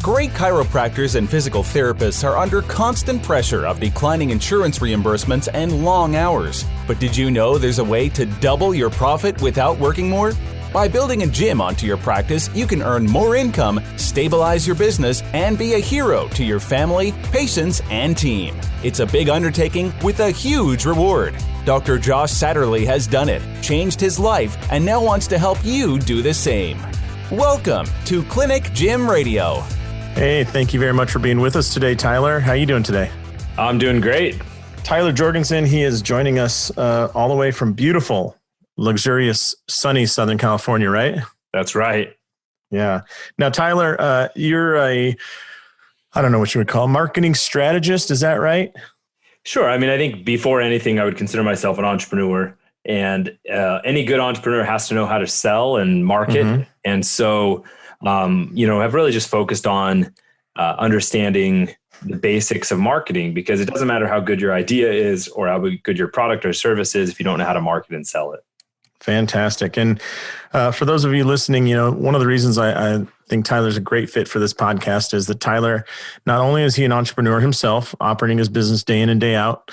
Great chiropractors and physical therapists are under constant pressure of declining insurance reimbursements and long hours. But did you know there's a way to double your profit without working more? By building a gym onto your practice, you can earn more income, stabilize your business, and be a hero to your family, patients, and team. It's a big undertaking with a huge reward. Dr. Josh Satterley has done it, changed his life, and now wants to help you do the same. Welcome to Clinic Gym Radio. Hey, thank you very much for being with us today, Tyler. How are you doing today? I'm doing great. Tyler Jorgensen, he is joining us all the way from beautiful, luxurious, sunny Southern California, right? That's right. Yeah. Now, Tyler, you're I don't know what you would call a marketing strategist. Is that right? Sure. I mean, I think before anything, I would consider myself an entrepreneur. And any good entrepreneur has to know how to sell and market. Mm-hmm. And so, I've really just focused on understanding the basics of marketing, because it doesn't matter how good your idea is or how good your product or service is if you don't know how to market and sell it. Fantastic. And for those of you listening, one of the reasons I think Tyler's a great fit for this podcast is that Tyler, not only is he an entrepreneur himself, operating his business day in and day out,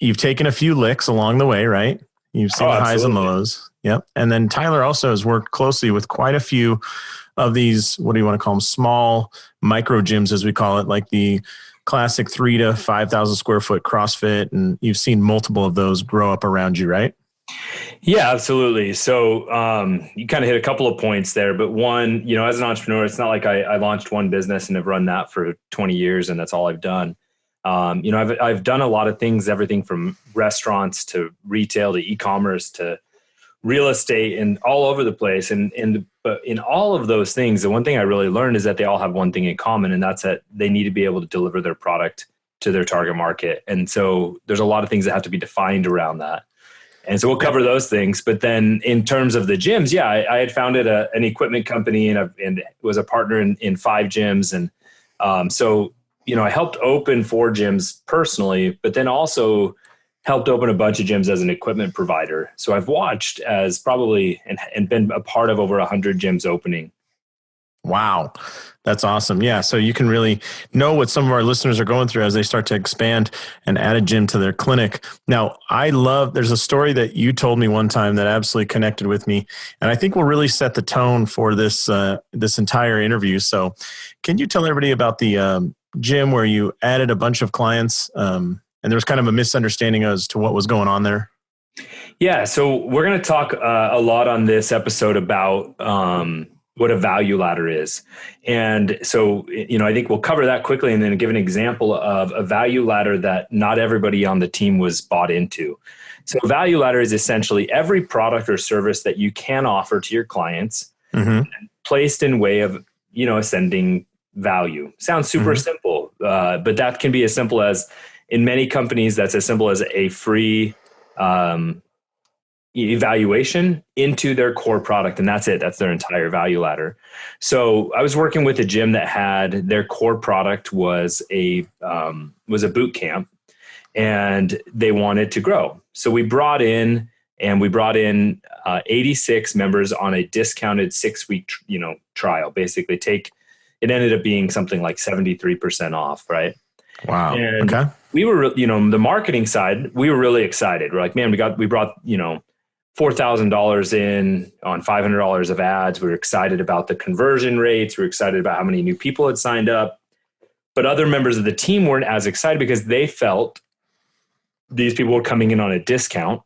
you've taken a few licks along the way, right? You've seen the highs and lows. Yep. And then Tyler also has worked closely with quite a few of these, what do you want to call them? Small micro gyms, as we call it, like the classic 3,000 to 5,000 square foot CrossFit. And you've seen multiple of those grow up around you, right? Yeah, absolutely. So you kind of hit a couple of points there, but one, as an entrepreneur, it's not like I launched one business and have run that for 20 years and that's all I've done. I've done a lot of things, everything from restaurants to retail to e-commerce to real estate and all over the place. But in all of those things, the one thing I really learned is that they all have one thing in common, and that's that they need to be able to deliver their product to their target market. And so there's a lot of things that have to be defined around that. And so we'll cover those things. But then in terms of the gyms, I had founded an equipment company and was a partner in 5 gyms. And I helped open 4 gyms personally, but then also helped open a bunch of gyms as an equipment provider. So I've watched as probably and been a part of over 100 gyms opening. Wow. That's awesome. Yeah. So you can really know what some of our listeners are going through as they start to expand and add a gym to their clinic. Now, there's a story that you told me one time that absolutely connected with me, and I think will really set the tone for this entire interview. So can you tell everybody about the gym where you added a bunch of clients and there was kind of a misunderstanding as to what was going on there? Yeah. So we're going to talk a lot on this episode about what a value ladder is. And so, I think we'll cover that quickly and then give an example of a value ladder that not everybody on the team was bought into. So a value ladder is essentially every product or service that you can offer to your clients, mm-hmm. placed in way of, ascending value. Sounds super mm-hmm. simple, but that can be as simple as, in many companies, that's as simple as a free evaluation into their core product. And that's it. That's their entire value ladder. So I was working with a gym that had their core product was a boot camp, and they wanted to grow. So we brought in 86 members on a discounted 6-week, trial. Basically it ended up being something like 73% off. Right. Wow. And okay. We were, the marketing side, we were really excited. We're like, man, we brought, $4,000 in on $500 of ads. We were excited about the conversion rates. We were excited about how many new people had signed up. But other members of the team weren't as excited because they felt these people were coming in on a discount,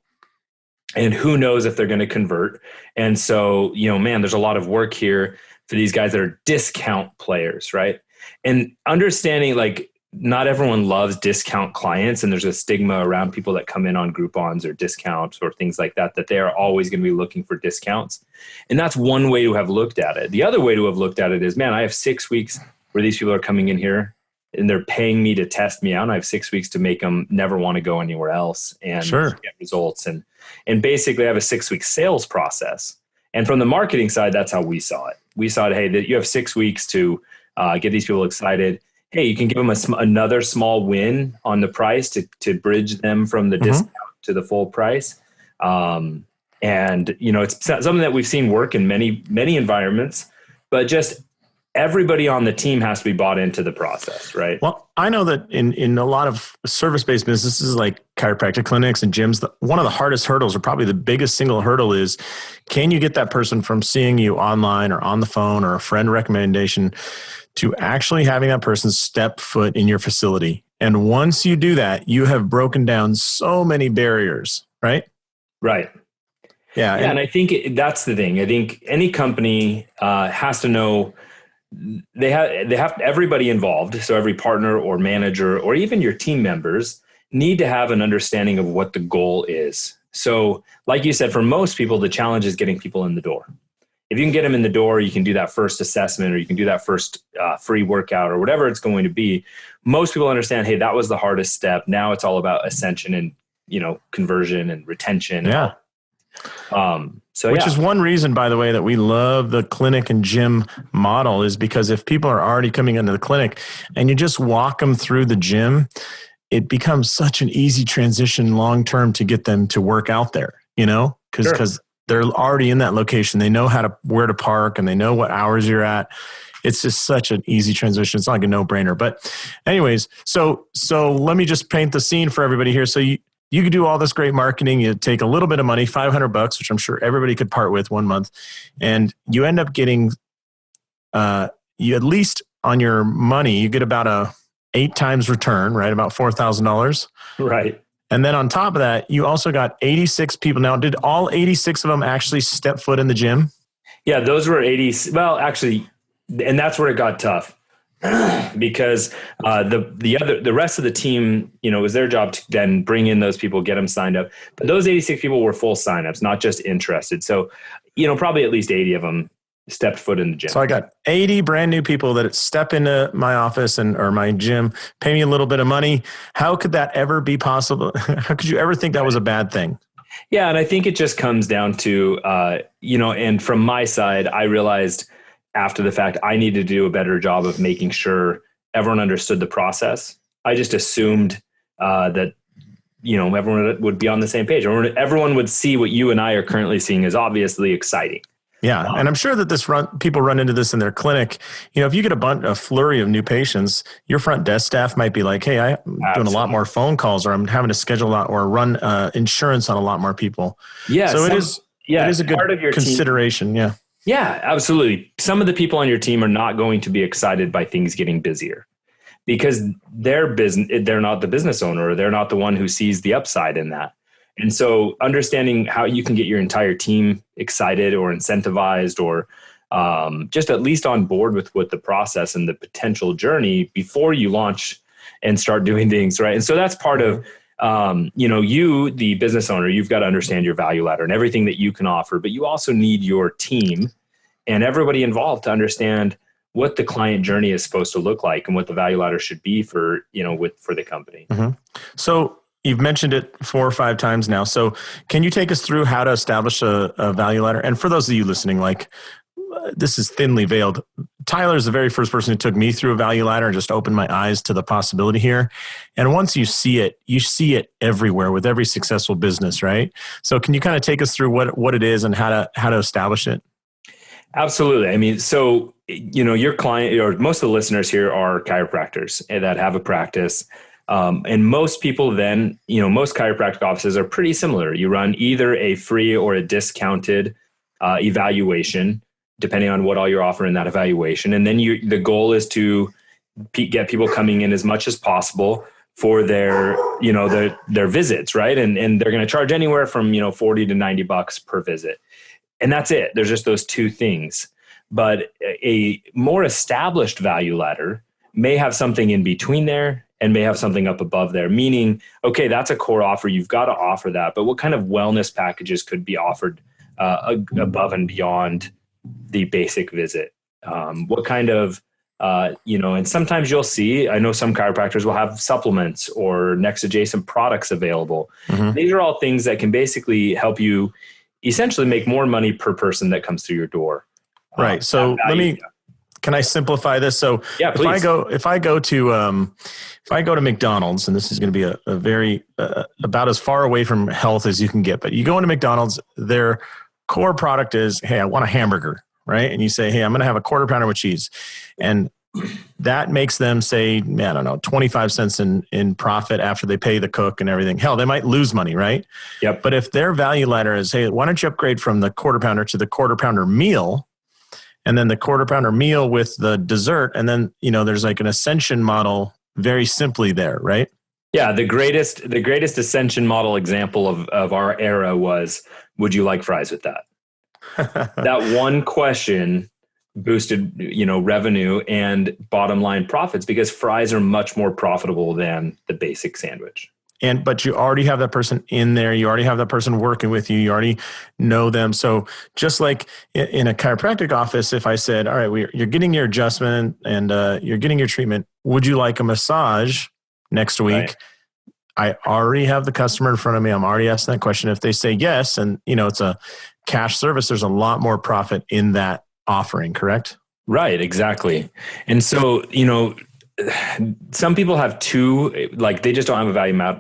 and who knows if they're going to convert. And so, there's a lot of work here for these guys that are discount players, right? And understanding, not everyone loves discount clients, and there's a stigma around people that come in on Groupons or discounts or things like that they are always going to be looking for discounts. And that's one way to have looked at it. The other way to have looked at it is, man, I have 6 weeks where these people are coming in here and they're paying me to test me out. And I have 6 weeks to make them never want to go anywhere else and get results. And basically I have a 6-week sales process. And from the marketing side, that's how we saw it. We saw it, hey, that you have 6 weeks to get these people excited. Hey, you can give them another small win on the price to bridge them from the mm-hmm. discount to the full price. And, it's something that we've seen work in many, many environments, but just everybody on the team has to be bought into the process, right? Well, I know that in a lot of service-based businesses like chiropractic clinics and gyms, one of the hardest hurdles, or probably the biggest single hurdle, is can you get that person from seeing you online or on the phone or a friend recommendation to actually having that person step foot in your facility? And once you do that, you have broken down so many barriers, right? Right. Yeah. And I think that's the thing. I think any company has to know they have everybody involved. So every partner or manager or even your team members need to have an understanding of what the goal is. So like you said, for most people, the challenge is getting people in the door. If you can get them in the door, you can do that first assessment, or you can do that first free workout, or whatever it's going to be. Most people understand, hey, that was the hardest step. Now it's all about ascension and, conversion and retention. Yeah. Which is one reason, by the way, that we love the clinic and gym model, is because if people are already coming into the clinic and you just walk them through the gym, it becomes such an easy transition long-term to get them to work out there, because they're already in that location. They know where to park, and they know what hours you're at. It's just such an easy transition. It's like a no-brainer. But anyways, so let me just paint the scene for everybody here. So you could do all this great marketing. You take a little bit of money, $500, which I'm sure everybody could part with 1 month. And you end up getting, you at least on your money, you get about a 8 times return, right? About $4,000. Right. And then on top of that, you also got 86 people. Now, did all 86 of them actually step foot in the gym? Yeah, those were 80. Well, actually, and that's where it got tough. Because the rest of the team, it was their job to then bring in those people, get them signed up. But those 86 people were full signups, not just interested. So, probably at least 80 of them stepped foot in the gym. So I got 80 brand new people that step into my office or my gym, pay me a little bit of money. How could that ever be possible? How could you ever think that was a bad thing? Yeah. And I think it just comes down to, and from my side, I realized after the fact, I needed to do a better job of making sure everyone understood the process. I just assumed that, everyone would be on the same page. Everyone would see what you and I are currently seeing as obviously exciting. Yeah. And I'm sure that people run into this in their clinic. If you get a flurry of new patients, your front desk staff might be like, hey, I'm doing a lot more phone calls, or I'm having to schedule a lot, or run insurance on a lot more people. Yeah. So it is a good part of your consideration. Team. Yeah. Yeah, absolutely. Some of the people on your team are not going to be excited by things getting busier because they're not the business owner, or they're not the one who sees the upside in that. And so understanding how you can get your entire team excited or incentivized, or just at least on board with the process and the potential journey before you launch and start doing things, right? And so that's part of, you, the business owner, you've got to understand your value ladder and everything that you can offer, but you also need your team and everybody involved to understand what the client journey is supposed to look like and what the value ladder should be for the company. Mm-hmm. So you've mentioned it 4 or 5 times now. So can you take us through how to establish a value ladder? And for those of you listening, this is thinly veiled. Tyler's the very first person who took me through a value ladder and just opened my eyes to the possibility here. And once you see it everywhere with every successful business, right? So can you kind of take us through what it is and how to establish it? Absolutely. I mean, so, your client, or most of the listeners here, are chiropractors that have a practice. And most people then, most chiropractic offices are pretty similar. You run either a free or a discounted evaluation, depending on what all you're offering in that evaluation. And then the goal is to get people coming in as much as possible for their visits, right? And they're going to charge anywhere from, $40 to $90 per visit. And that's it. There's just those 2 things. But a more established value ladder may have something in between there and may have something up above there, meaning, okay, that's a core offer. You've got to offer that. But what kind of wellness packages could be offered above and beyond the basic visit? What kind of, and sometimes you'll see, I know some chiropractors will have supplements or next adjacent products available. Mm-hmm. These are all things that can basically help you essentially make more money per person that comes through your door. Right. So can I simplify this? So yeah, please. If I go to McDonald's, and this is going to be a very, about as far away from health as you can get, but you go into McDonald's, their core product is, hey, I want a hamburger, right? And you say, hey, I'm going to have a quarter pounder with cheese. And that makes them say, I don't know, 25 cents in profit after they pay the cook and everything. Hell, they might lose money, right? Yep. But if their value ladder is, hey, why don't you upgrade from the quarter pounder to the quarter pounder meal, and then the quarter pounder meal with the dessert, and then, there's like an ascension model very simply there, right? Yeah, the greatest ascension model example of our era was, would you like fries with that? That one question boosted, revenue and bottom line profits, because fries are much more profitable than the basic sandwich. But you already have that person in there. You already have that person working with you. You already know them. So just like in a chiropractic office, if I said, all right, you're getting your adjustment and you're getting your treatment, would you like a massage next week? Right. I already have the customer in front of me. I'm already asking that question. If they say yes, and it's a cash service, there's a lot more profit in that offering, correct? Right, exactly. And so, some people have two, like they just don't have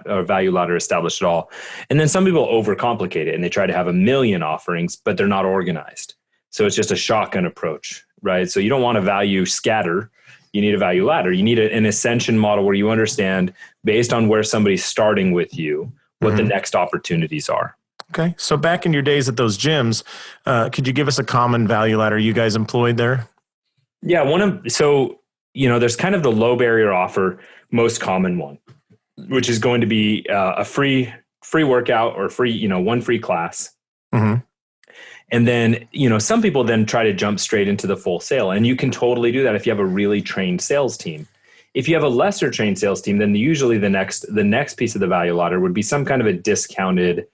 a value ladder established at all. And then some people overcomplicate it and they try to have a million offerings, but they're not organized. So it's just a shotgun approach, right? So you don't want a value scatter. You need a value ladder. You need an ascension model where you understand, based on where somebody's starting with you, what the next opportunities are. Okay. So back in your days at those gyms, could you give us a common value ladder you guys employed there? Yeah. There's kind of the low barrier offer, most common one, which is going to be a free workout or one free class. Mm-hmm. And then, some people then try to jump straight into the full sale. And you can totally do that if you have a really trained sales team. If you have a lesser trained sales team, then usually the next piece of the value ladder would be some kind of a discounted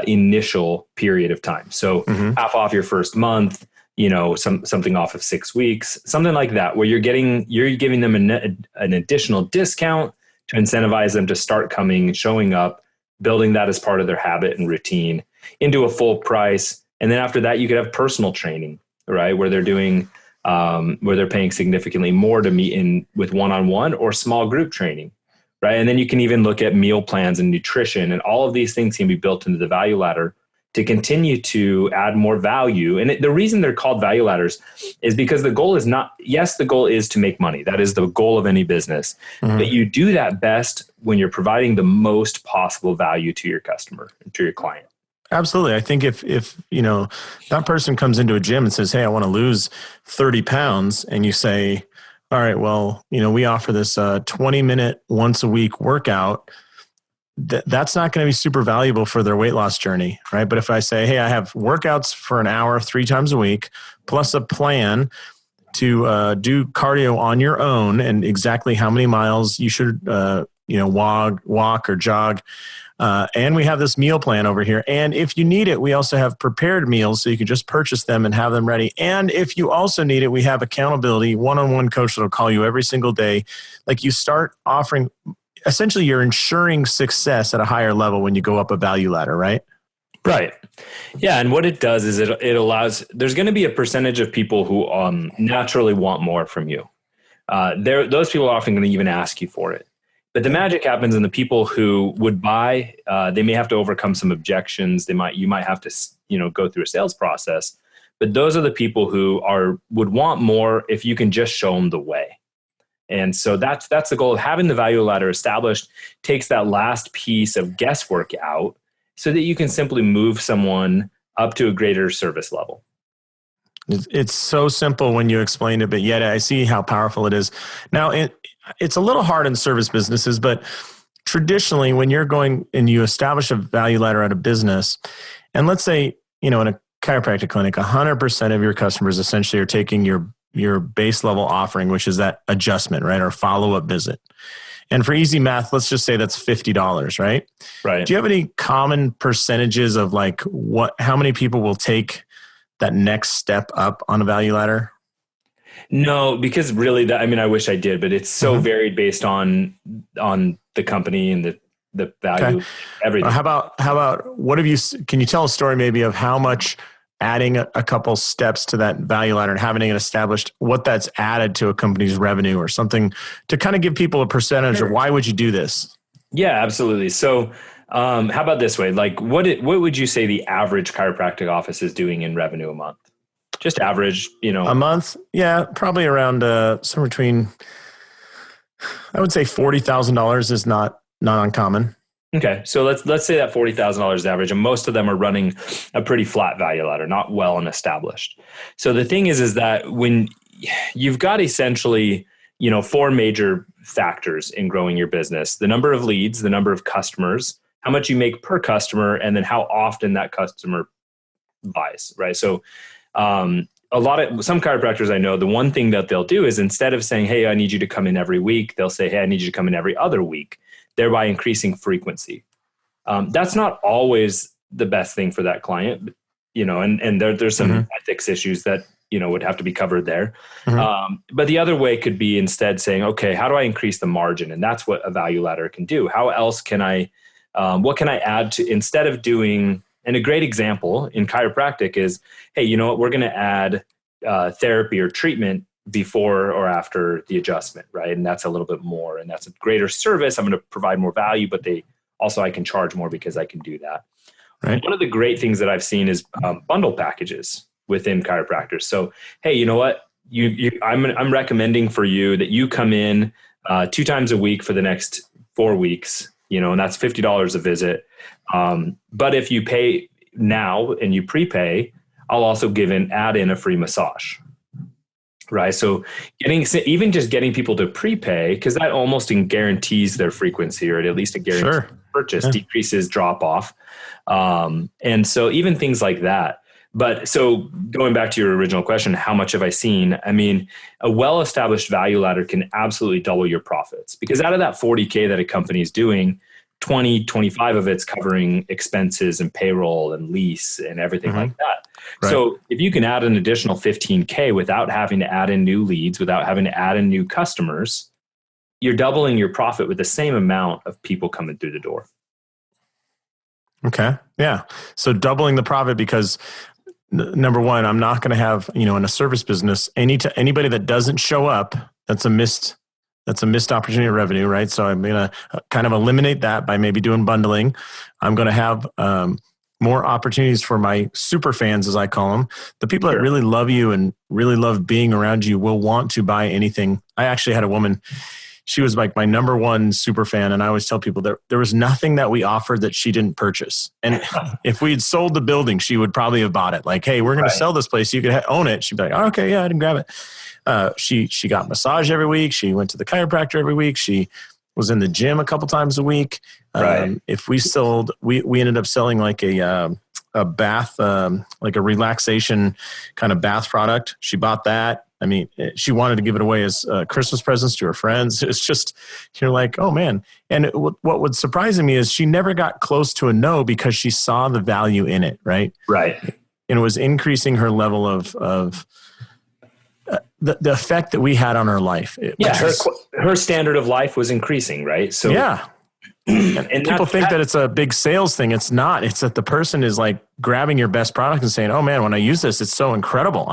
initial period of time. So half off your first month, something off of 6 weeks, something like that, where you're giving them an additional discount to incentivize them to start coming and showing up, building that as part of their habit and routine into a full price. And then after that, you could have personal training, right? Where they're doing, where they're paying significantly more to meet in with one-on-one or small group training, right? And then you can even look at meal plans and nutrition, and all of these things can be built into the value ladder to continue to add more value. And the reason they're called value ladders is because the goal is the goal is to make money. That is the goal of any business. But you do that best when you're providing the most possible value to your customer, to your client. Absolutely. I think if that person comes into a gym and says, hey, I want to lose 30 pounds, and you say, all right, well, we offer this 20-minute once a week workout, that's not going to be super valuable for their weight loss journey, right? But if I say, hey, I have workouts for an hour 3 times a week, plus a plan to do cardio on your own and exactly how many miles you should walk or jog. And we have this meal plan over here. And if you need it, we also have prepared meals so you can just purchase them and have them ready. And if you also need it, we have accountability, one-on-one coach that will call you every single day. Like, you start offering, essentially you're ensuring success at a higher level when you go up a value ladder, right? Right. Yeah. And what it does is it allows, there's going to be a percentage of people who naturally want more from you. Those people are often going to even ask you for it. But the magic happens in the people who would buy. They may have to overcome some objections. You might have to, go through a sales process. But those are the people who would want more if you can just show them the way. And so that's the goal of having the value ladder established. Takes that last piece of guesswork out so that you can simply move someone up to a greater service level. It's so simple when you explain it, but yet I see how powerful it is. Now, it's a little hard in service businesses, but traditionally when you're going and you establish a value ladder at a business, and let's say, in a chiropractic clinic, 100% of your customers essentially are taking your base level offering, which is that adjustment, right? Or follow-up visit. And for easy math, let's just say that's $50, right? Right. Do you have any common percentages of how many people will take that next step up on a value ladder? No, because really I wish I did, but it's so varied based on the company and the value, everything. How about can you tell a story maybe of how much adding a couple steps to that value ladder and having it established, what that's added to a company's revenue or something, to kind of give people a percentage of why would you do this? Yeah, absolutely. So how about this way? Like what would you say the average chiropractic office is doing in revenue a month? Just average, A month? Yeah, probably around somewhere between, I would say $40,000 is not uncommon. Okay. So let's say that $40,000 is average, and most of them are running a pretty flat value ladder, not well and established. So the thing is that when you've got essentially, four major factors in growing your business: the number of leads, the number of customers, how much you make per customer, and then how often that customer buys, right? So some chiropractors I know, the one thing that they'll do is, instead of saying, hey, I need you to come in every week, they'll say, hey, I need you to come in every other week, thereby increasing frequency. That's not always the best thing for that client, and there's some ethics issues that, would have to be covered there. But the other way could be instead saying, okay, how do I increase the margin? And that's what a value ladder can do. How else can what can I add to, instead of doing, and a great example in chiropractic is, hey, you know what, we're going to add therapy or treatment before or after the adjustment, right? And that's a little bit more, and that's a greater service. I'm going to provide more value, but I can charge more because I can do that. Right. One of the great things that I've seen is bundle packages within chiropractors. So, hey, you know what? I'm recommending for you that you come in 2 times a week for the next 4 weeks, and that's $50 a visit. But if you pay now and you prepay, I'll also add in a free massage. Right. So even just getting people to prepay, because that almost guarantees their frequency, or at least a guaranteed purchase, decreases drop off. And so even things like that. But so going back to your original question, how much have I seen? I mean, a well-established value ladder can absolutely double your profits, because out of that 40K that a company is doing, 25 of it's covering expenses and payroll and lease and everything like that. Right. So if you can add an additional 15K without having to add in new leads, without having to add in new customers, you're doubling your profit with the same amount of people coming through the door. Okay. Yeah. So doubling the profit, because number one, I'm not going to have, in a service business, anybody that doesn't show up, that's a missed opportunity of revenue, right? So I'm going to kind of eliminate that by maybe doing bundling. I'm going to have more opportunities for my super fans, as I call them. The people that really love you and really love being around you will want to buy anything. I actually had a woman, she was like my number one super fan. And I always tell people there was nothing that we offered that she didn't purchase. And if we had sold the building, she would probably have bought it. Like, hey, we're going to sell this place. You could own it. She'd be like, oh, okay, yeah, I didn't grab it. She got massage every week. She went to the chiropractor every week. She was in the gym a couple times a week. If we sold, we ended up selling like a bath, like a relaxation kind of bath product. She bought that. I mean, she wanted to give it away as Christmas presents to her friends. It's just, you're like, oh man. And what was surprising me is she never got close to a no, because she saw the value in it. Right. Right. And it was increasing her level of the effect that we had on her life. Her standard of life was increasing, right? So yeah. And people think that it's a big sales thing. It's not. It's that the person is like grabbing your best product and saying, oh man, when I use this, it's so incredible.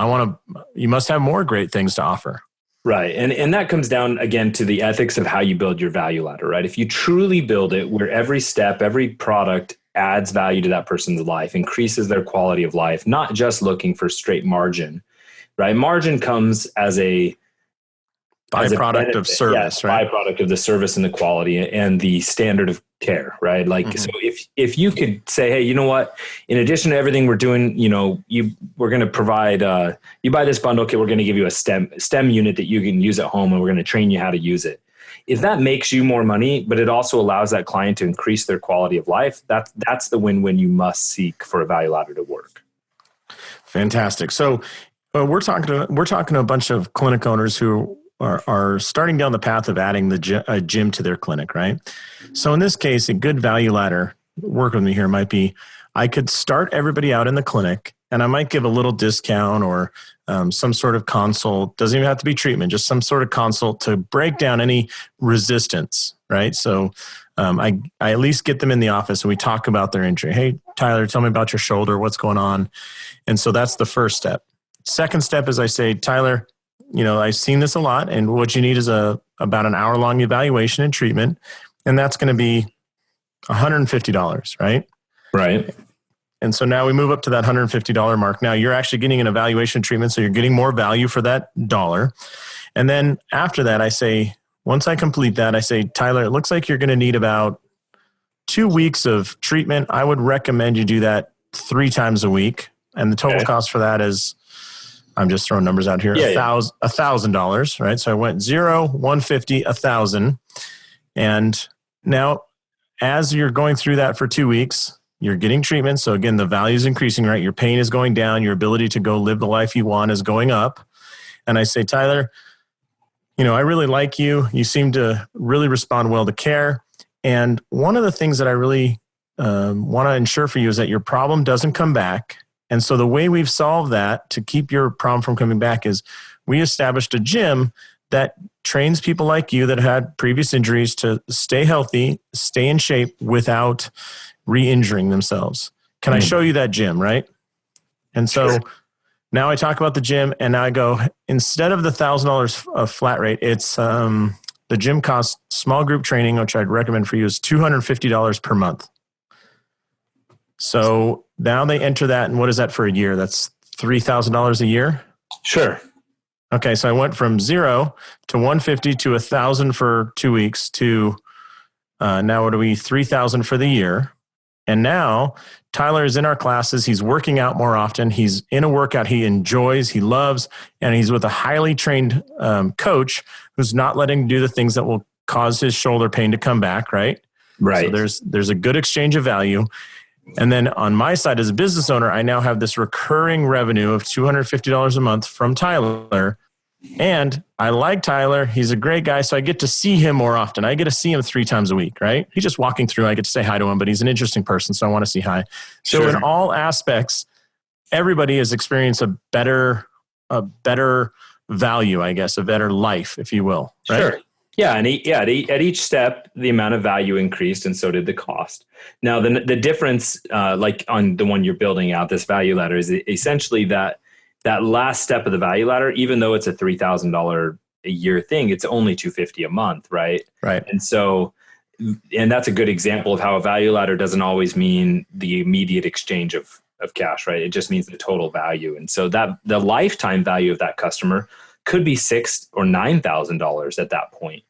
You must have more great things to offer. Right. And that comes down again to the ethics of how you build your value ladder, right? If you truly build it where every step, every product adds value to that person's life, increases their quality of life, not just looking for straight margin, right? Margin comes as a byproduct of service, right? Byproduct of the service and the quality and the standard of care, right? Like, so if you could say, hey, you know what, in addition to everything we're doing, we're going to provide, you buy this bundle kit, we're going to give you a STEM unit that you can use at home, and we're going to train you how to use it. If that makes you more money, but it also allows that client to increase their quality of life, that's the win-win you must seek for a value ladder to work. Fantastic. So we're talking to a bunch of clinic owners who are starting down the path of adding a gym to their clinic, right? So in this case, a good value ladder, work with me here, might be, I could start everybody out in the clinic, and I might give a little discount or some sort of consult. Doesn't even have to be treatment, just some sort of consult to break down any resistance, right? So I at least get them in the office and we talk about their injury. Hey, Tyler, tell me about your shoulder. What's going on? And so that's the first step. Second step is I say, Tyler, I've seen this a lot, and what you need is about an hour-long evaluation and treatment, and that's going to be $150, right? Right. And so now we move up to that $150 mark. Now you're actually getting an evaluation treatment, so you're getting more value for that dollar. And then after that, I say, once I complete that, I say, Tyler, it looks like you're going to need about 2 weeks of treatment. I would recommend you do that 3 times a week. And the total cost for that is, I'm just throwing numbers out here, $1,000, right? So I went 0, 150, 1,000. And now as you're going through that for 2 weeks, you're getting treatment. So again, the value is increasing, right? Your pain is going down. Your ability to go live the life you want is going up. And I say, Tyler, I really like you. You seem to really respond well to care. And one of the things that I really want to ensure for you is that your problem doesn't come back. And so the way we've solved that to keep your problem from coming back is we established a gym that trains people like you that had previous injuries to stay healthy, stay in shape without re-injuring themselves. Can I show you that gym, right? And so now I talk about the gym, and now I go, instead of the $1,000 of flat rate, it's the gym costs, small group training, which I'd recommend for you, is $250 per month. So now they enter that, and what is that for a year? That's $3,000 a year? Sure. Okay, so I went from 0 to 150 to 1,000 for 2 weeks to now what are we, 3,000 for the year. And now Tyler is in our classes. He's working out more often. He's in a workout he enjoys, he loves, and he's with a highly trained coach who's not letting him do the things that will cause his shoulder pain to come back, right? Right. So there's a good exchange of value. And then on my side as a business owner, I now have this recurring revenue of $250 a month from Tyler. And I like Tyler. He's a great guy. So I get to see him more often. I get to see him 3 times a week, right? He's just walking through. I get to say hi to him, but he's an interesting person. So I want to see hi. So in all aspects, everybody has experienced a better value, I guess, a better life, if you will. Right? Sure. Yeah. And at each step, the amount of value increased, and so did the cost. Now, the difference, like on the one you're building out, this value ladder, is essentially that last step of the value ladder, even though it's a $3,000 a year thing, it's only $250 a month, right? Right. And so, and that's a good example of how a value ladder doesn't always mean the immediate exchange of cash, right? It just means the total value. And so that the lifetime value of that customer could be $6,000 or $9,000 at that point.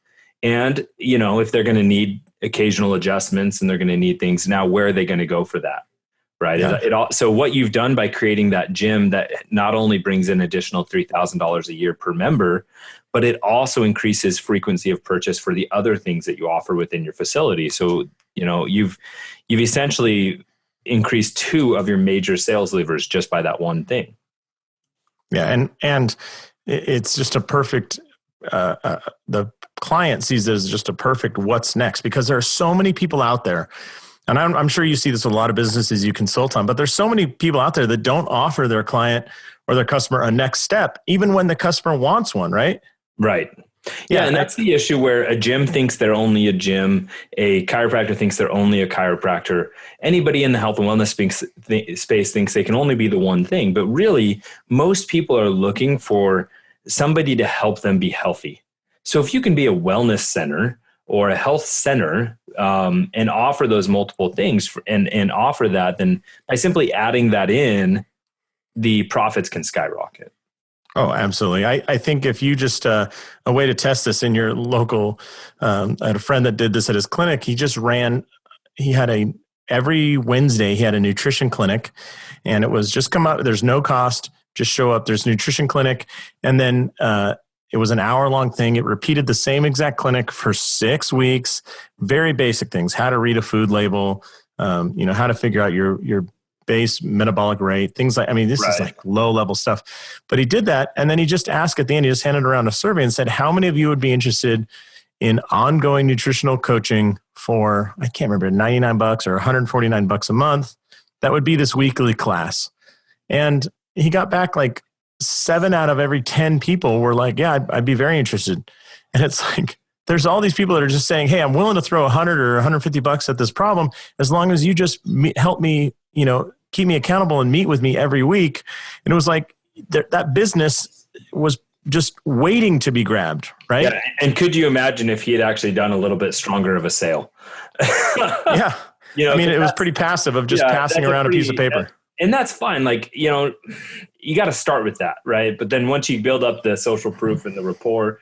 And, if they're going to need occasional adjustments and they're going to need things, now where are they going to go for that? Right. Yeah. So what you've done by creating that gym that not only brings in additional $3,000 a year per member, but it also increases frequency of purchase for the other things that you offer within your facility. So, you've essentially increased 2 of your major sales levers just by that one thing. Yeah. And it's just a perfect, the client sees it as just a perfect what's next, because there are so many people out there. And I'm sure you see this with a lot of businesses you consult on, but there's so many people out there that don't offer their client or their customer a next step, even when the customer wants one, right? Right. Yeah, and that's the issue where a gym thinks they're only a gym, a chiropractor thinks they're only a chiropractor. Anybody in the health and wellness space thinks they can only be the one thing, but really, most people are looking for somebody to help them be healthy. So if you can be a wellness center or a health center, and offer those multiple things and offer that, then by simply adding that in, the profits can skyrocket. Oh, absolutely. I think if you just, a way to test this in your local, I had a friend that did this at his clinic. Every Wednesday he had a nutrition clinic, and it was just come out. There's no cost, just show up. There's a nutrition clinic. And then, it was an hour-long thing. It repeated the same exact clinic for 6 weeks. Very basic things: how to read a food label, how to figure out your base metabolic rate, things like. This is like low-level stuff. But he did that, and then he just asked at the end. He just handed around a survey and said, "How many of you would be interested in ongoing nutritional coaching for, I can't remember, $99 or $149 a month? That would be this weekly class." And he got back like 7 out of every 10 people were like, yeah, I'd be very interested. And it's like, there's all these people that are just saying, hey, I'm willing to throw $100 or $150 at this problem, as long as you just help me, keep me accountable and meet with me every week. And it was like that business was just waiting to be grabbed, right? Yeah. And could you imagine if he had actually done a little bit stronger of a sale? Yeah. I mean, it was pretty passive of just passing around a piece of paper. And that's fine. Like, you got to start with that, right? But then once you build up the social proof and the rapport,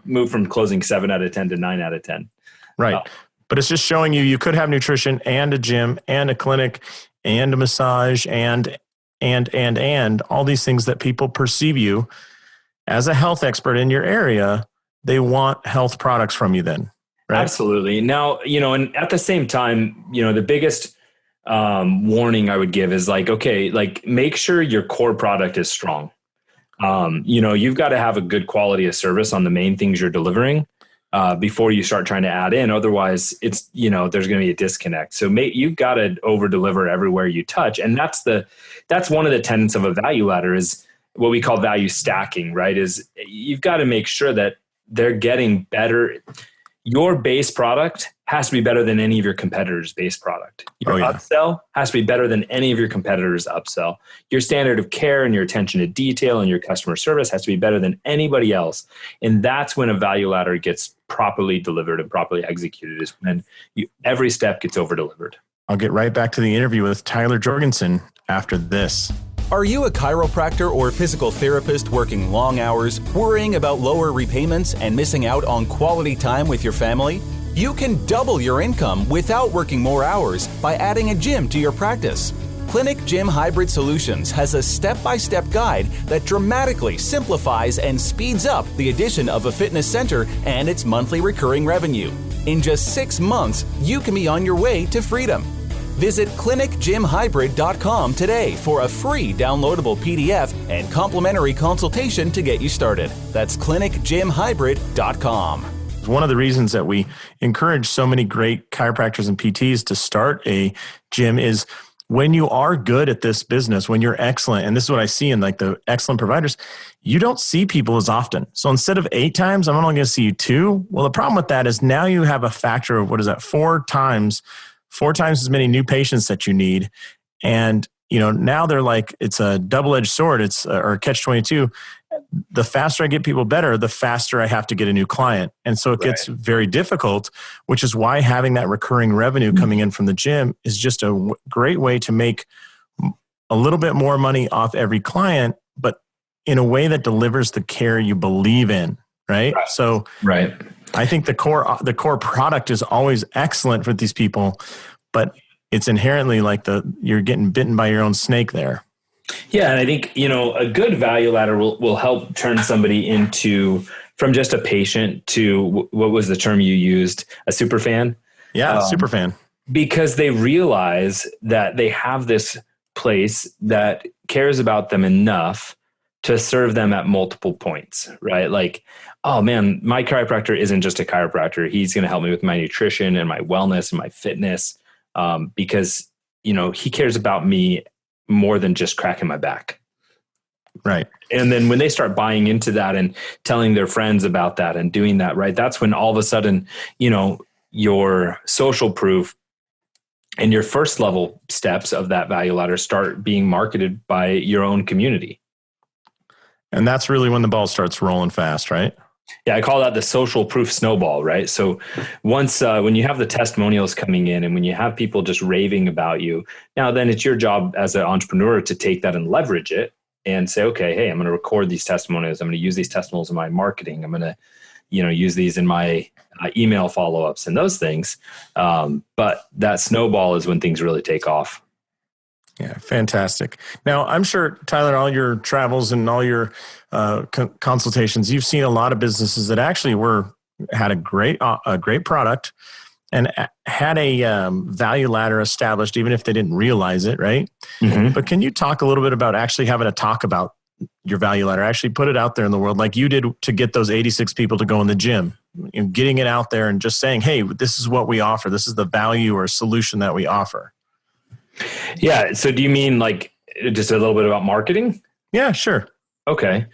move from closing 7 out of 10 to 9 out of 10. Right. But it's just showing you could have nutrition and a gym and a clinic and a massage and all these things that people perceive you as a health expert in your area. They want health products from you then, right? Absolutely. Now, and at the same time, the biggest warning I would give is make sure your core product is strong. You've got to have a good quality of service on the main things you're delivering before you start trying to add in. Otherwise, it's, there's going to be a disconnect. So you've got to over deliver everywhere you touch. And that's one of the tenets of a value ladder is what we call value stacking, right? Is you've got to make sure that they're getting better. Your base product has to be better than any of your competitors' base product. Your upsell has to be better than any of your competitors' upsell. Your standard of care and your attention to detail and your customer service has to be better than anybody else. And that's when a value ladder gets properly delivered and properly executed, is when every step gets over-delivered. I'll get right back to the interview with Tyler Jorgensen after this. Are you a chiropractor or physical therapist working long hours, worrying about lower repayments and missing out on quality time with your family? You can double your income without working more hours by adding a gym to your practice. Clinic Gym Hybrid Solutions has a step-by-step guide that dramatically simplifies and speeds up the addition of a fitness center and its monthly recurring revenue. In just 6 months, you can be on your way to freedom. Visit clinicgymhybrid.com today for a free downloadable PDF and complimentary consultation to get you started. That's clinicgymhybrid.com. One of the reasons that we encourage so many great chiropractors and PTs to start a gym is when you are good at this business, when you're excellent, and this is what I see in like the excellent providers, you don't see people as often. So instead of 8 times, I'm only going to see you 2. Well, the problem with that is now you have a factor of, 4 times as many new patients that you need. And, now they're like, it's a double-edged sword. It's or a catch-22. The faster I get people better, the faster I have to get a new client. And so it gets very difficult, which is why having that recurring revenue coming in from the gym is just a great way to make a little bit more money off every client, but in a way that delivers the care you believe in. Right. So I think the core product is always excellent for these people, but it's inherently like you're getting bitten by your own snake there. Yeah. And I think, a good value ladder will help turn somebody from just a patient to, what was the term you used? A super fan? Yeah. Super fan. Because they realize that they have this place that cares about them enough to serve them at multiple points, right? Like, oh man, my chiropractor isn't just a chiropractor. He's going to help me with my nutrition and my wellness and my fitness because, he cares about me more than just cracking my back. Right. And then when they start buying into that and telling their friends about that and doing that, right, that's when all of a sudden, your social proof and your first level steps of that value ladder start being marketed by your own community. And that's really when the ball starts rolling fast, right? Yeah, I call that the social proof snowball, right? So once, when you have the testimonials coming in and when you have people just raving about you, now then it's your job as an entrepreneur to take that and leverage it and say, okay, hey, I'm going to record these testimonials. I'm going to use these testimonials in my marketing. I'm going to, use these in my email follow-ups and those things. But that snowball is when things really take off. Yeah, fantastic. Now, I'm sure, Tyler, all your travels and all your consultations, you've seen a lot of businesses that actually had a great product and had a value ladder established, even if they didn't realize it, right? Mm-hmm. But can you talk a little bit about actually having a talk about your value ladder, actually put it out there in the world like you did to get those 86 people to go in the gym, getting it out there and just saying, hey, this is what we offer. This is the value or solution that we offer. Yeah. So do you mean like just a little bit about marketing? Yeah, sure. Okay.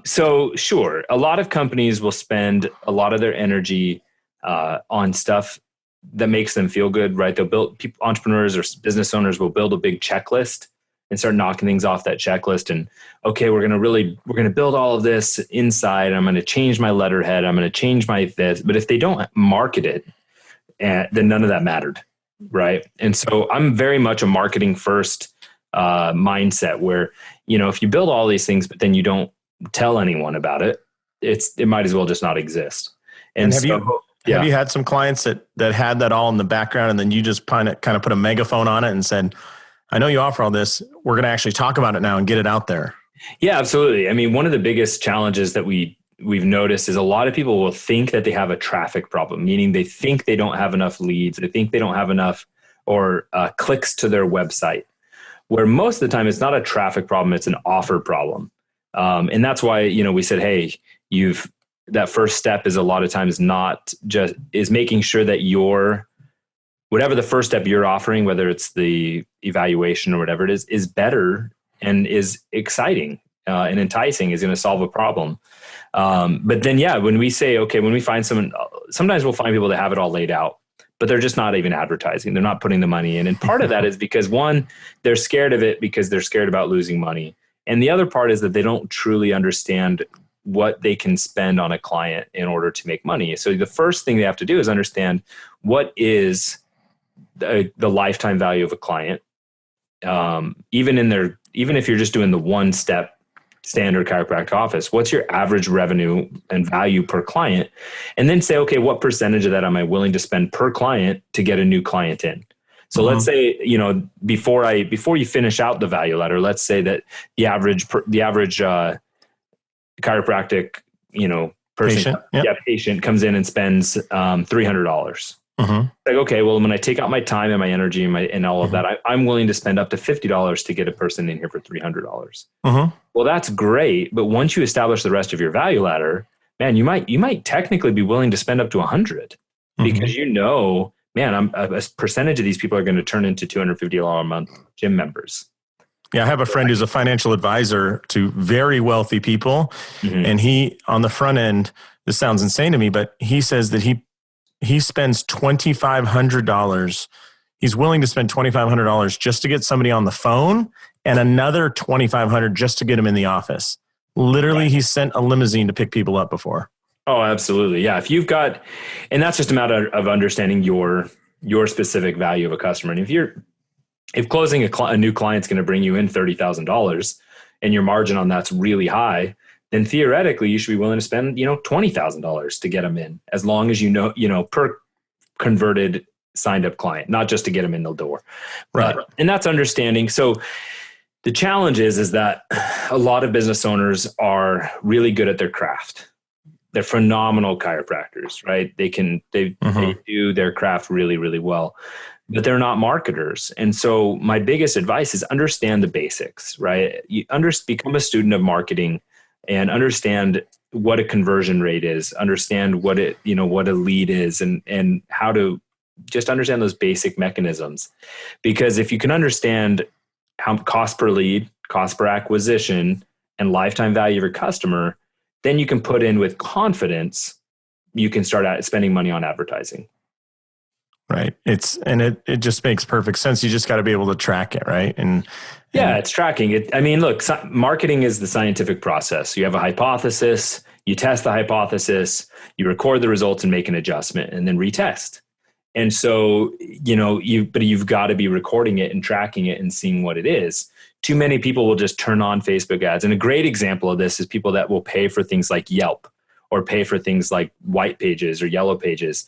So sure. A lot of companies will spend a lot of their energy on stuff that makes them feel good, right? Entrepreneurs or business owners will build a big checklist and start knocking things off that checklist. And okay, we're going to build all of this inside. I'm going to change my letterhead. I'm going to change my this. But if they don't market it, then none of that mattered. right? And so I'm very much a marketing first mindset where, if you build all these things, but then you don't tell anyone about it, it might as well just not exist. And have you had some clients that had that all in the background, and then you just kind of put a megaphone on it and said, I know you offer all this. We're going to actually talk about it now and get it out there. Yeah, absolutely. I mean, one of the biggest challenges that we've noticed is a lot of people will think that they have a traffic problem, meaning they think they don't have enough leads. They think they don't have enough or clicks to their website, where most of the time it's not a traffic problem. It's an offer problem. And that's why, we said, hey, that first step is a lot of times is making sure that whatever the first step you're offering, whether it's the evaluation or whatever it is better and is exciting and enticing, is going to solve a problem. But then, when we say, okay, when we find someone, sometimes we'll find people that have it all laid out, but they're just not even advertising. They're not putting the money in. And part of that is because, one, they're scared of it because they're scared about losing money. And the other part is that they don't truly understand what they can spend on a client in order to make money. So the first thing they have to do is understand what is the lifetime value of a client. Even if you're just doing the one step standard chiropractic office, what's your average revenue and value per client? And then say, okay, what percentage of that am I willing to spend per client to get a new client in? So let's say, before you finish out the value ladder, let's say that the average chiropractic, person, patient comes in and spends $300. Like, okay, well, when I take out my time and my energy and all of that, I'm willing to spend up to $50 to get a person in here for $300. Well, that's great. But once you establish the rest of your value ladder, man, you might technically be willing to spend up to $100 because man, a percentage of these people are going to turn into $250 a month gym members. Yeah, I have a friend who's a financial advisor to very wealthy people. And he, on the front end, this sounds insane to me, but he says that he spends $2,500. He's willing to spend $2,500 just to get somebody on the phone and another $2,500 just to get him in the office. Literally, He sent a limousine to pick people up before. Oh, absolutely. Yeah. And that's just a matter of understanding your specific value of a customer. And if closing a new client's going to bring you in $30,000 and your margin on that's really high, then theoretically you should be willing to spend, $20,000 to get them in, as long as per converted signed up client, not just to get them in the door. Right. And that's understanding. So the challenge is that a lot of business owners are really good at their craft. They're phenomenal chiropractors, right? They do their craft really, really well, but they're not marketers. And so my biggest advice is understand the basics, right? Become a student of marketing and understand what a conversion rate is, understand what a lead is, and how to just understand those basic mechanisms. Because if you can understand how cost per lead, cost per acquisition, and lifetime value of your customer, then you can put in with confidence, you can start spending money on advertising. Right. It just makes perfect sense. You just got to be able to track it. Right. And it's tracking it. I mean, look, marketing is the scientific process. You have a hypothesis, you test the hypothesis, you record the results and make an adjustment and then retest. And so, you've got to be recording it and tracking it and seeing what it is. Too many people will just turn on Facebook ads. And a great example of this is people that will pay for things like Yelp or pay for things like white pages or yellow pages,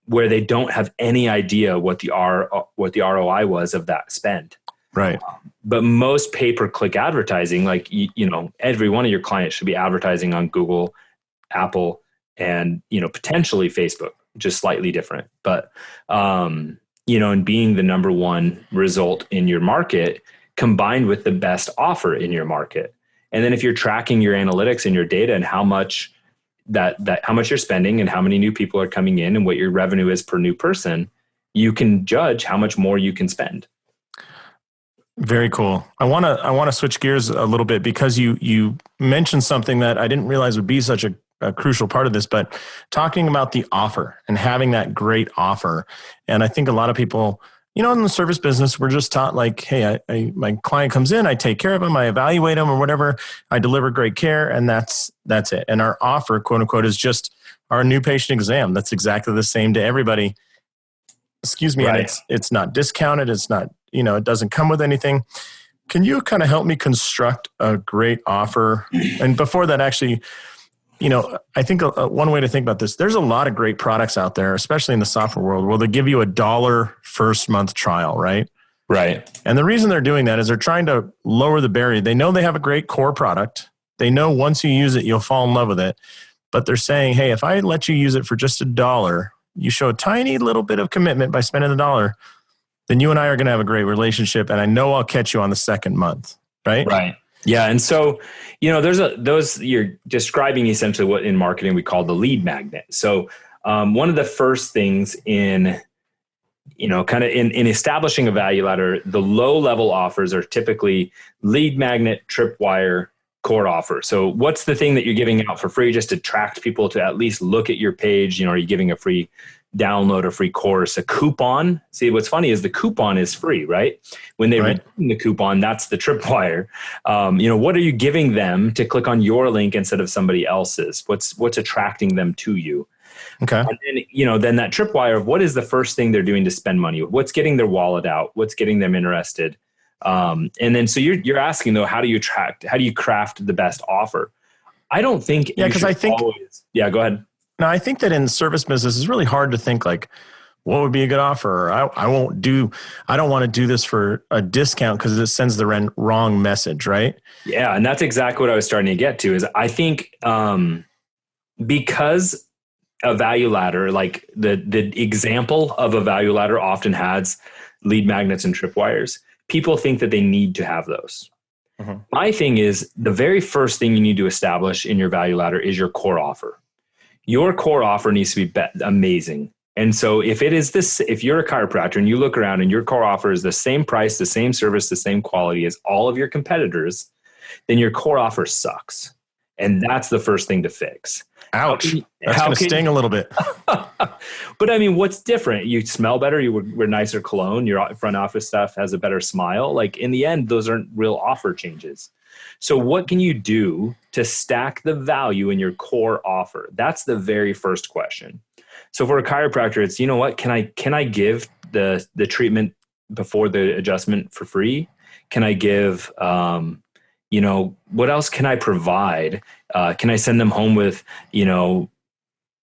where they don't have any idea what the ROI was of that spend. Right. But most pay-per-click advertising, like, every one of your clients should be advertising on Google, Apple, and, potentially Facebook, just slightly different. But, and being the number one result in your market combined with the best offer in your market. And then if you're tracking your analytics and your data and how much how much you're spending and how many new people are coming in and what your revenue is per new person, you can judge how much more you can spend. Very cool. I want to switch gears a little bit because you mentioned something that I didn't realize would be such a crucial part of this, but talking about the offer and having that great offer. And I think a lot of people, in the service business, we're just taught like, hey, my client comes in, I take care of them, I evaluate them or whatever, I deliver great care, and that's it. And our offer, quote unquote, is just our new patient exam. That's exactly the same to everybody. excuse me, Right. and it's not discounted. It's not, it doesn't come with anything. Can you kind of help me construct a great offer? And before that, actually, I think one way to think about this, there's a lot of great products out there, especially in the software world, where they give you $1 first month trial, right? Right. And the reason they're doing that is they're trying to lower the barrier. They know they have a great core product. They know once you use it, you'll fall in love with it. But they're saying, hey, if I let you use it for just $1, you show a tiny little bit of commitment by spending $1, then you and I are going to have a great relationship. And I know I'll catch you on the second month, right? Right. Yeah. And so, those you're describing essentially what in marketing we call the lead magnet. So one of the first things in establishing a value ladder, the low level offers are typically lead magnet, tripwire, core offer. So what's the thing that you're giving out for free just to attract people to at least look at your page? Are you giving a free download, a free course, a coupon? See, what's funny is the coupon is free, right? When they redeem the coupon, that's the tripwire. What are you giving them to click on your link instead of somebody else's? What's attracting them to you? Okay. And then, then that tripwire of what is the first thing they're doing to spend money? What's getting their wallet out? What's getting them interested? And then, so you're asking though, how do you craft the best offer? I don't think, go ahead. No, I think that in service business, it's really hard to think like, what would be a good offer? I don't want to do this for a discount because it sends the wrong message, right? Yeah. And that's exactly what I was starting to get to is I think, because a value ladder, like the example of a value ladder often has lead magnets and tripwires, people think that they need to have those. Mm-hmm. My thing is the very first thing you need to establish in your value ladder is your core offer. Your core offer needs to be amazing. And so if you're a chiropractor and you look around and your core offer is the same price, the same service, the same quality as all of your competitors, then your core offer sucks. And that's the first thing to fix. Ouch. That's going to sting a little bit. But I mean, what's different? You smell better. You wear nicer cologne. Your front office staff has a better smile. Like in the end, those aren't real offer changes. So what can you do to stack the value in your core offer? That's the very first question. So for a chiropractor, it's, what, can I give the treatment before the adjustment for free? Can I give, what else can I provide? Can I send them home with,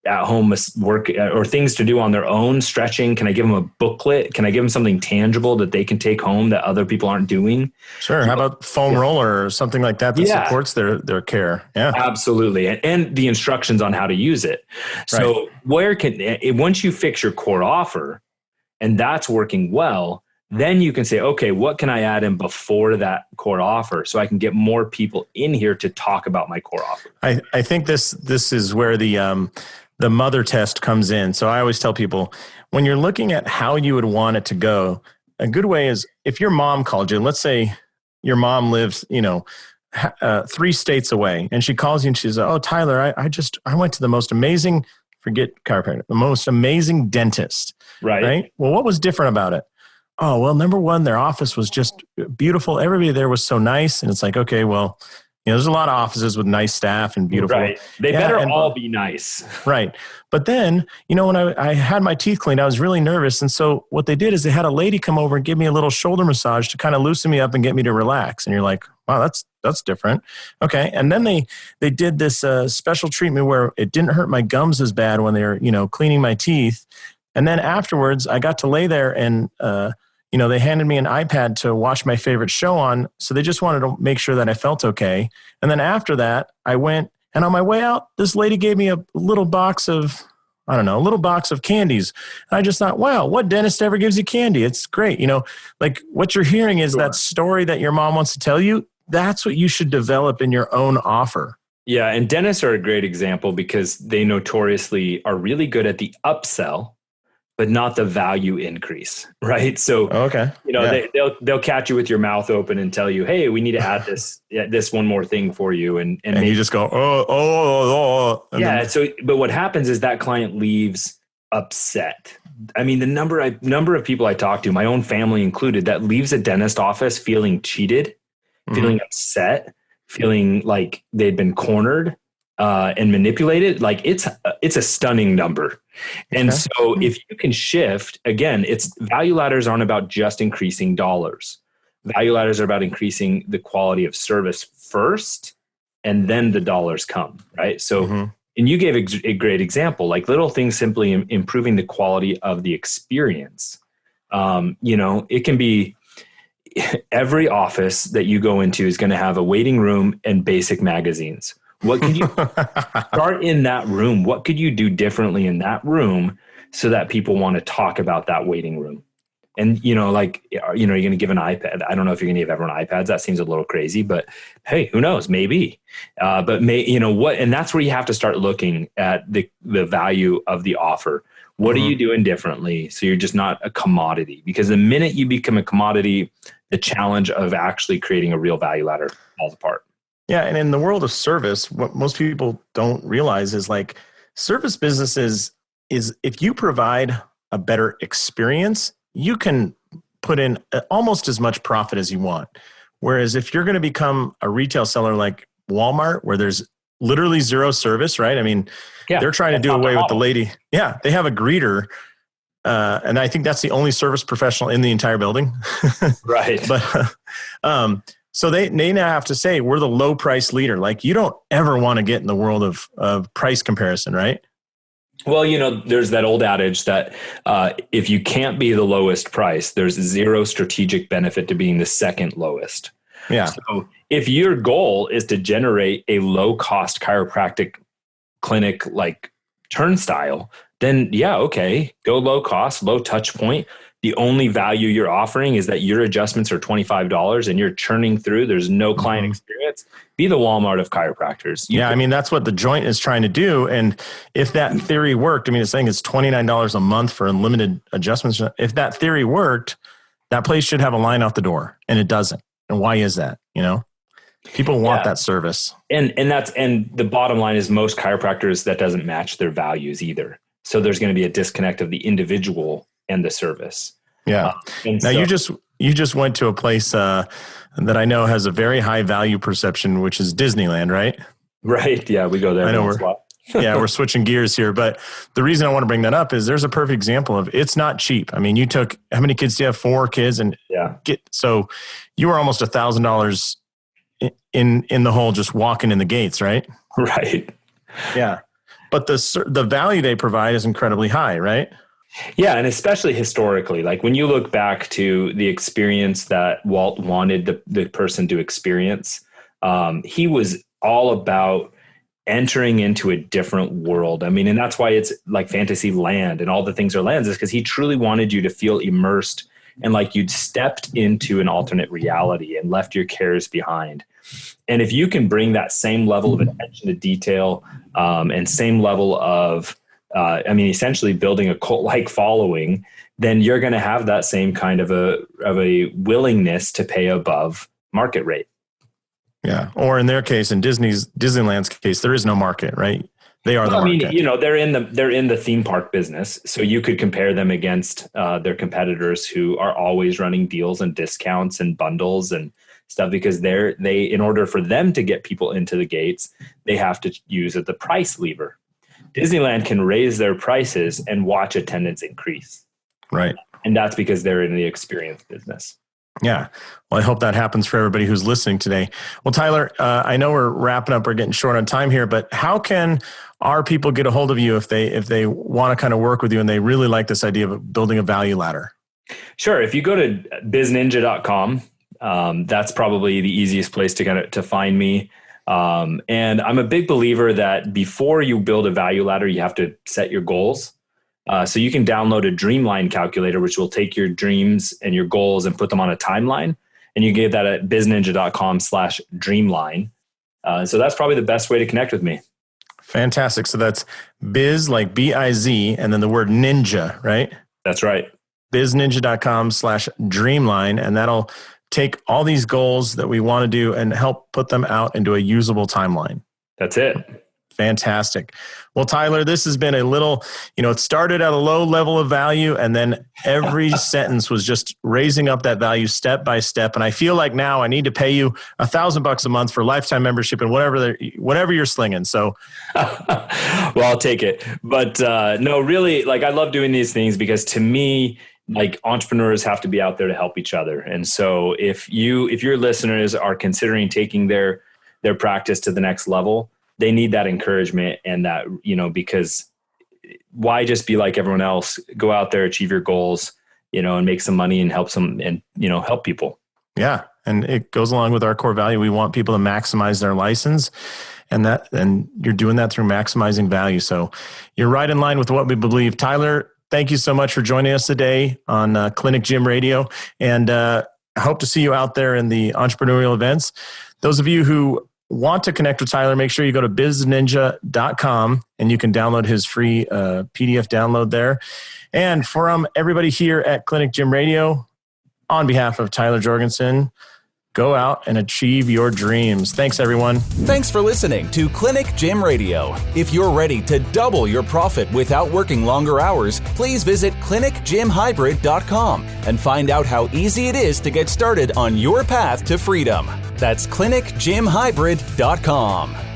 at home work or things to do on their own, stretching? Can I give them a booklet? Can I give them something tangible that they can take home that other people aren't doing? Sure. How about foam roller or something like that supports their care? Yeah, absolutely. And the instructions on how to use it. So once you fix your core offer and that's working well, then you can say, okay, what can I add in before that core offer so I can get more people in here to talk about my core offer? I think this is where the mother test comes in. So I always tell people, when you're looking at how you would want it to go, a good way is if your mom called you, let's say your mom lives, 3 states away, and she calls you and she's, oh, Tyler, I went to the most amazing, forget chiropractor, the most amazing dentist. Right. Well, what was different about it? Oh, well, number one, their office was just beautiful. Everybody there was so nice. And it's like, okay, well, there's a lot of offices with nice staff and beautiful. Right. They better all be nice. Right. But then, when I had my teeth cleaned, I was really nervous. And so what they did is they had a lady come over and give me a little shoulder massage to kind of loosen me up and get me to relax. And you're like, wow, that's different. Okay. And then they did this special treatment where it didn't hurt my gums as bad when they were, cleaning my teeth. And then afterwards I got to lay there and, they handed me an iPad to watch my favorite show on. So they just wanted to make sure that I felt okay. And then after that, I went, and on my way out, this lady gave me a little box of candies. And I just thought, wow, what dentist ever gives you candy? It's great. Like what you're hearing is that story that your mom wants to tell you. That's what you should develop in your own offer. Yeah. And dentists are a great example because they notoriously are really good at the upsell, but not the value increase, right? So, they'll catch you with your mouth open and tell you, hey, we need to add this one more thing for you. And you just go, oh. But what happens is that client leaves upset. I mean, the number of people I talk to, my own family included, that leaves a dentist office feeling cheated, feeling upset, feeling like they'd been cornered. and manipulate it, like it's a stunning number. And Okay. so if you can shift, again, it's value ladders aren't about just increasing dollars. Value ladders are about increasing the quality of service first, and then the dollars come, right? So, and you gave a great example, like little things simply improving the quality of the experience. It can be every office that you go into is going to have a waiting room and basic magazines. What can you start in that room? What could you do differently in that room so that people want to talk about that waiting room? And, you're going to give an iPad. I don't know if you're going to give everyone iPads. That seems a little crazy, but hey, who knows? Maybe. And that's where you have to start looking at the value of the offer. What are you doing differently? So you're just not a commodity, because the minute you become a commodity, the challenge of actually creating a real value ladder falls apart. Yeah. And in the world of service, what most people don't realize is like service businesses is if you provide a better experience, you can put in almost as much profit as you want. Whereas if you're going to become a retail seller like Walmart, where there's literally zero service, right? I mean, they're trying to do away with the lady. Yeah. They have a greeter. And I think that's the only service professional in the entire building. Right. But, so they now have to say, we're the low price leader. Like you don't ever want to get in the world of price comparison, right? Well, there's that old adage that if you can't be the lowest price, there's zero strategic benefit to being the second lowest. Yeah. So if your goal is to generate a low cost chiropractic clinic like turnstile, then okay, go low cost, low touch point. The only value you're offering is that your adjustments are $25 and you're churning through. There's no client experience. Be the Walmart of chiropractors. That's what The Joint is trying to do. And if that theory worked, it's saying it's $29 a month for unlimited adjustments. If that theory worked, that place should have a line out the door, and it doesn't. And why is that? People want that service. And the bottom line is most chiropractors, that doesn't match their values either. So there's going to be a disconnect of the individual and the service. Yeah. You just went to a place that I know has a very high value perception, which is Disneyland, right? Right. Yeah, we go there. I know we're switching gears here, but the reason I want to bring that up is there's a perfect example of it's not cheap. You took, how many kids do you have? 4 kids, and so you were almost $1,000 in the hole just walking in the gates, right? Right. Yeah. But the value they provide is incredibly high, right? Yeah. And especially historically, like when you look back to the experience that Walt wanted the person to experience, he was all about entering into a different world. And that's why it's like fantasy land and all the things are lands, is because he truly wanted you to feel immersed and like you'd stepped into an alternate reality and left your cares behind. And if you can bring that same level of attention to detail and same level of, essentially building a cult-like following, then you're going to have that same kind of a willingness to pay above market rate. Yeah. Or in their case, in Disneyland's case, there is no market, right? They are the market. They're in the theme park business. So you could compare them against their competitors who are always running deals and discounts and bundles and stuff, because they in order for them to get people into the gates, they have to use the price lever. Disneyland can raise their prices and watch attendance increase. Right. And that's because they're in the experience business. Yeah. Well, I hope that happens for everybody who's listening today. Well, Tyler, I know we're wrapping up. We're getting short on time here, but how can our people get a hold of you if they want to kind of work with you and they really like this idea of building a value ladder? Sure. If you go to BizNinja.com, that's probably the easiest place to find me. And I'm a big believer that before you build a value ladder, you have to set your goals. So you can download a Dreamline Calculator, which will take your dreams and your goals and put them on a timeline. And you get that at bizninja.com/dreamline. So that's probably the best way to connect with me. Fantastic. So that's biz, like BIZ, and then the word ninja, right? That's right. bizninja.com/dreamline. And that'll take all these goals that we want to do and help put them out into a usable timeline. That's it. Fantastic. Well, Tyler, this has been a little, it started at a low level of value, and then every sentence was just raising up that value step by step. And I feel like now I need to pay you $1,000 a month for lifetime membership and whatever you're slinging. So, well, I'll take it. But no, really, like I love doing these things because to me, like entrepreneurs have to be out there to help each other. And so if your listeners are considering taking their practice to the next level, they need that encouragement and that, because why just be like everyone else? Go out there, achieve your goals, and make some money and help help people. Yeah. And it goes along with our core value. We want people to maximize their license, and you're doing that through maximizing value. So you're right in line with what we believe. Tyler, thank you so much for joining us today on Clinic Gym Radio. And I hope to see you out there in the entrepreneurial events. Those of you who want to connect with Tyler, make sure you go to BizNinja.com and you can download his free PDF download there. And from everybody here at Clinic Gym Radio, on behalf of Tyler Jorgensen, go out and achieve your dreams. Thanks, everyone. Thanks for listening to Clinic Gym Radio. If you're ready to double your profit without working longer hours, please visit clinicgymhybrid.com and find out how easy it is to get started on your path to freedom. That's clinicgymhybrid.com.